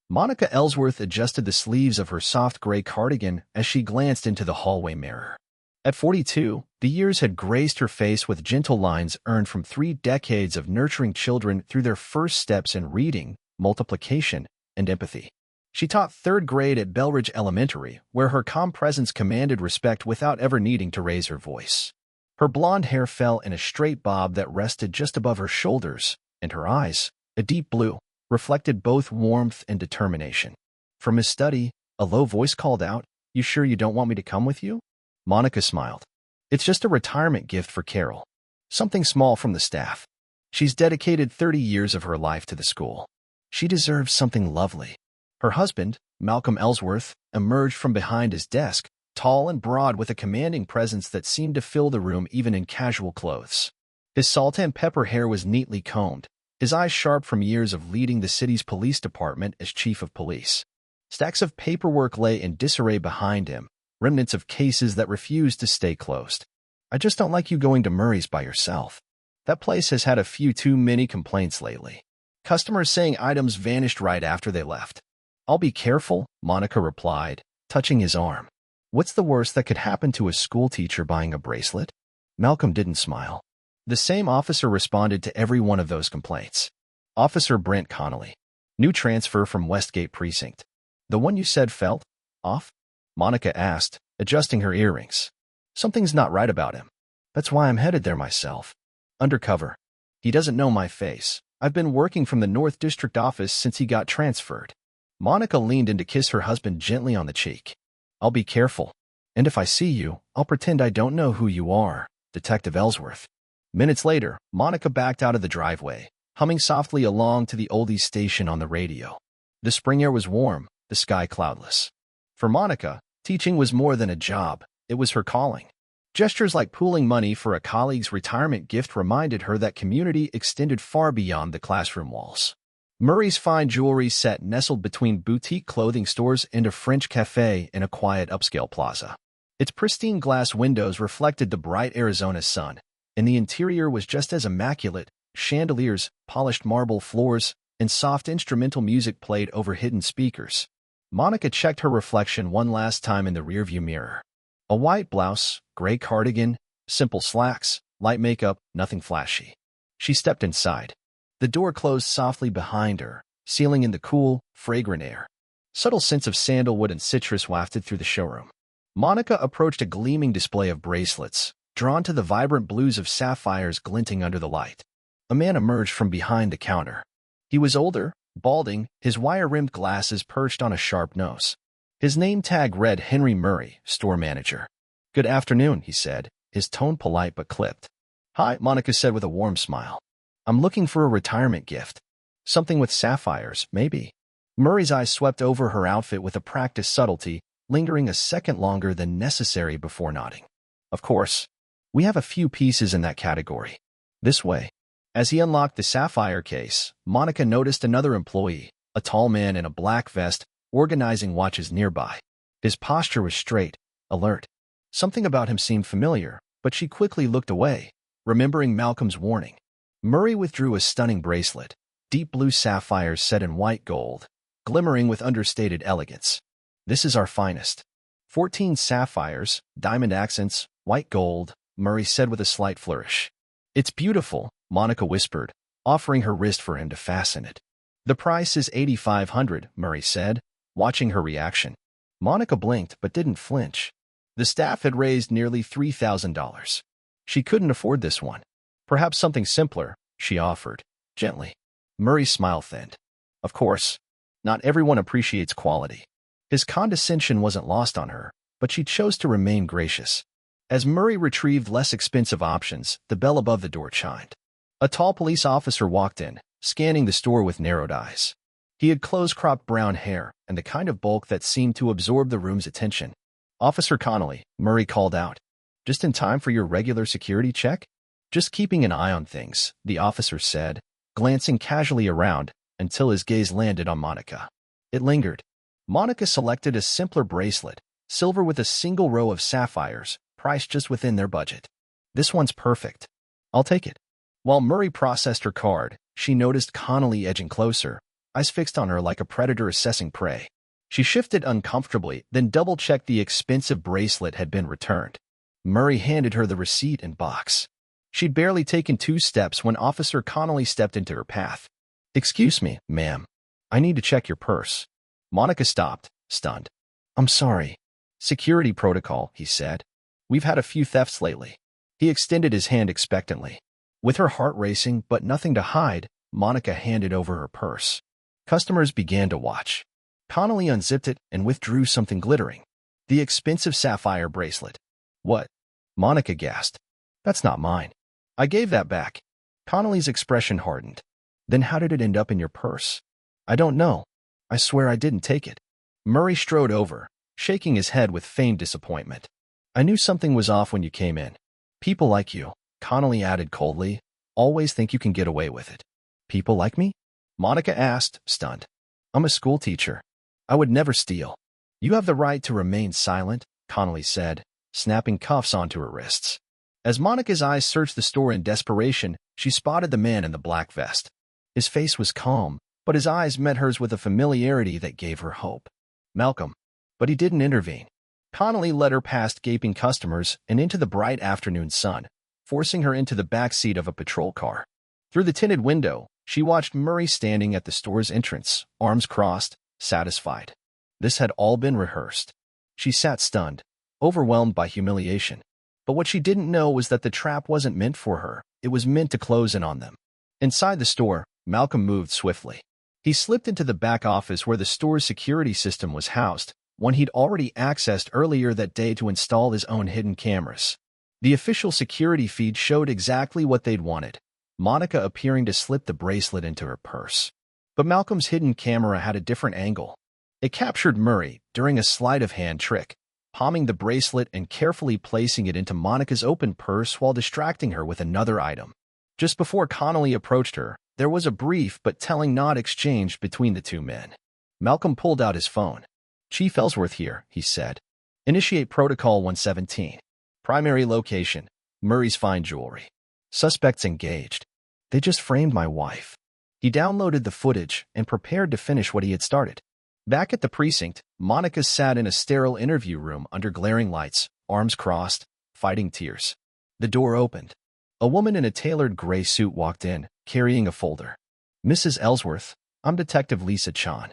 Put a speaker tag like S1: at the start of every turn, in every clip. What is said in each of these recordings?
S1: Monica Ellsworth adjusted the sleeves of her soft gray cardigan as she glanced into the hallway mirror. At 42, the years had graced her face with gentle lines earned from 3 decades of nurturing children through their first steps in reading, multiplication, and empathy. She taught 3rd grade at Belridge Elementary, where her calm presence commanded respect without ever needing to raise her voice. Her blonde hair fell in a straight bob that rested just above her shoulders, and her eyes, a deep blue, reflected both warmth and determination. From his study, a low voice called out, "You sure you don't want me to come with you?" Monica smiled. "It's just a retirement gift for Carol. Something small from the staff. She's dedicated 30 years of her life to the school. She deserves something lovely." Her husband, Malcolm Ellsworth, emerged from behind his desk, tall and broad with a commanding presence that seemed to fill the room even in casual clothes. His salt and pepper hair was neatly combed, his eyes sharp from years of leading the city's police department as chief of police. Stacks of paperwork lay in disarray behind him, remnants of cases that refused to stay closed. "I just don't like you going to Murray's by yourself. That place has had a few too many complaints lately. Customers saying items vanished right after they left." "I'll be careful," Monica replied, touching his arm. "What's the worst that could happen to a schoolteacher buying a bracelet?" Malcolm didn't smile. The same officer responded to every one of those complaints. "Officer Brent Connolly. New transfer from Westgate Precinct. The one you said felt off?" Monica asked, adjusting her earrings. "Something's not right about him. That's why I'm headed there myself. Undercover. He doesn't know my face. I've been working from the North District office since he got transferred." Monica leaned in to kiss her husband gently on the cheek. "I'll be careful. And if I see you, I'll pretend I don't know who you are, Detective Ellsworth." Minutes later, Monica backed out of the driveway, humming softly along to the oldies station on the radio. The spring air was warm, the sky cloudless. For Monica, teaching was more than a job, it was her calling. Gestures like pooling money for a colleague's retirement gift reminded her that community extended far beyond the classroom walls. Murray's fine jewelry set nestled between boutique clothing stores and a French cafe in a quiet upscale plaza. Its pristine glass windows reflected the bright Arizona sun, and the interior was just as immaculate. Chandeliers, polished marble floors, and soft instrumental music played over hidden speakers. Monica checked her reflection one last time in the rearview mirror. A white blouse, gray cardigan, simple slacks, light makeup, nothing flashy. She stepped inside. The door closed softly behind her, sealing in the cool, fragrant air. Subtle scents of sandalwood and citrus wafted through the showroom. Monica approached a gleaming display of bracelets, drawn to the vibrant blues of sapphires glinting under the light. A man emerged from behind the counter. He was older, balding, his wire-rimmed glasses perched on a sharp nose. His name tag read Henry Murray, store manager. "Good afternoon," he said, his tone polite but clipped. "Hi," Monica said with a warm smile. "I'm looking for a retirement gift. Something with sapphires, maybe." Murray's eyes swept over her outfit with a practiced subtlety, lingering a second longer than necessary before nodding. "Of course. We have a few pieces in that category. This way." As he unlocked the sapphire case, Monica noticed another employee, a tall man in a black vest, organizing watches nearby. His posture was straight, alert. Something about him seemed familiar, but she quickly looked away, remembering Malcolm's warning. Murray withdrew a stunning bracelet, deep blue sapphires set in white gold, glimmering with understated elegance. "This is our finest. 14 sapphires, diamond accents, white gold," Murray said with a slight flourish. "It's beautiful," Monica whispered, offering her wrist for him to fasten it. "The price is $8,500, Murray said, watching her reaction. Monica blinked but didn't flinch. The staff had raised nearly $3,000. She couldn't afford this one. "Perhaps something simpler," she offered, gently. Murray's smile thinned. Of course, not everyone appreciates quality. His condescension wasn't lost on her, but she chose to remain gracious. As Murray retrieved less expensive options, the bell above the door chimed. A tall police officer walked in, scanning the store with narrowed eyes. He had close-cropped brown hair and the kind of bulk that seemed to absorb the room's attention. "Officer Connolly," Murray called out. "Just in time for your regular security check?" "Just keeping an eye on things," the officer said, glancing casually around until his gaze landed on Monica. It lingered. Monica selected a simpler bracelet, silver with a single row of sapphires, priced just within their budget. "This one's perfect. I'll take it." While Murray processed her card, she noticed Connolly edging closer, eyes fixed on her like a predator assessing prey. She shifted uncomfortably, then double-checked the expensive bracelet had been returned. Murray handed her the receipt and box. She'd barely taken 2 steps when Officer Connolly stepped into her path. "Excuse me, ma'am. I need to check your purse." Monica stopped, stunned. "I'm sorry. Security protocol," he said. "We've had a few thefts lately." He extended his hand expectantly. With her heart racing but nothing to hide, Monica handed over her purse. Customers began to watch. Connolly unzipped it and withdrew something glittering. The expensive sapphire bracelet. "What?" Monica gasped. "That's not mine. I gave that back." Connolly's expression hardened. "Then how did it end up in your purse?" "I don't know. I swear I didn't take it." Murray strode over, shaking his head with feigned disappointment. "I knew something was off when you came in. People like you," Connolly added coldly, "always think you can get away with it." "People like me?" Monica asked, stunned. "I'm a school teacher. I would never steal." "You have the right to remain silent," Connolly said, snapping cuffs onto her wrists. As Monica's eyes searched the store in desperation, she spotted the man in the black vest. His face was calm, but his eyes met hers with a familiarity that gave her hope. Malcolm. But he didn't intervene. Connolly led her past gaping customers and into the bright afternoon sun, forcing her into the back seat of a patrol car. Through the tinted window, she watched Murray standing at the store's entrance, arms crossed, satisfied. This had all been rehearsed. She sat stunned, overwhelmed by humiliation. But what she didn't know was that the trap wasn't meant for her. It was meant to close in on them. Inside the store, Malcolm moved swiftly. He slipped into the back office where the store's security system was housed, one he'd already accessed earlier that day to install his own hidden cameras. The official security feed showed exactly what they'd wanted, Monica appearing to slip the bracelet into her purse. But Malcolm's hidden camera had a different angle. It captured Murray during a sleight-of-hand trick, palming the bracelet and carefully placing it into Monica's open purse while distracting her with another item. Just before Connolly approached her, there was a brief but telling nod exchanged between the two men. Malcolm pulled out his phone. "Chief Ellsworth here," he said. "Initiate Protocol 117. Primary location, Murray's fine jewelry. Suspects engaged. They just framed my wife." He downloaded the footage and prepared to finish what he had started. Back at the precinct, Monica sat in a sterile interview room under glaring lights, arms crossed, fighting tears. The door opened. A woman in a tailored gray suit walked in, carrying a folder. "Mrs. Ellsworth, I'm Detective Lisa Chan."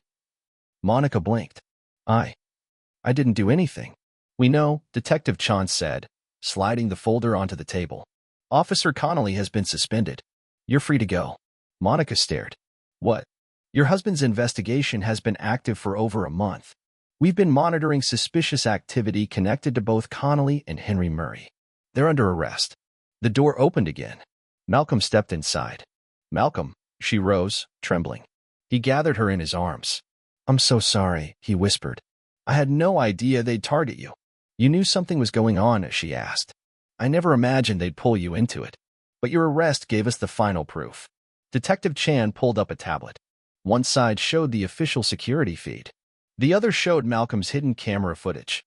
S1: Monica blinked. I didn't do anything." "We know," Detective Chan said, sliding the folder onto the table. "Officer Connolly has been suspended. You're free to go." Monica stared. "What?" "Your husband's investigation has been active for over a month. We've been monitoring suspicious activity connected to both Connolly and Henry Murray. They're under arrest." The door opened again. Malcolm stepped inside. "Malcolm," she rose, trembling. He gathered her in his arms. "I'm so sorry," he whispered. "I had no idea they'd target you." "You knew something was going on," she asked. "I never imagined they'd pull you into it. But your arrest gave us the final proof." Detective Chan pulled up a tablet. One side showed the official security feed. The other showed Malcolm's hidden camera footage.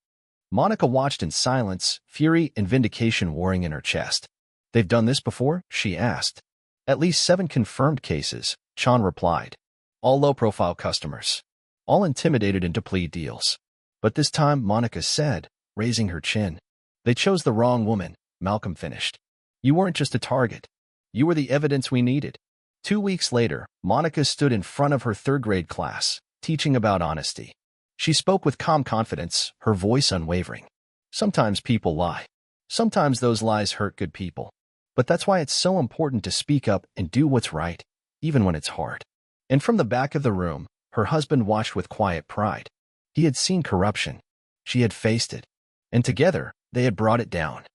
S1: Monica watched in silence, fury and vindication warring in her chest. "They've done this before?" she asked. "At least 7 confirmed cases," Chan replied. "All low-profile customers. All intimidated into plea deals." "But this time," Monica said, raising her chin. "They chose the wrong woman," Malcolm finished. "You weren't just a target. You were the evidence we needed." 2 weeks later, Monica stood in front of her third-grade class, teaching about honesty. She spoke with calm confidence, her voice unwavering. Sometimes people lie. Sometimes those lies hurt good people. But that's why it's so important to speak up and do what's right, even when it's hard. And from the back of the room, her husband watched with quiet pride. He had seen corruption. She had faced it. And together, they had brought it down.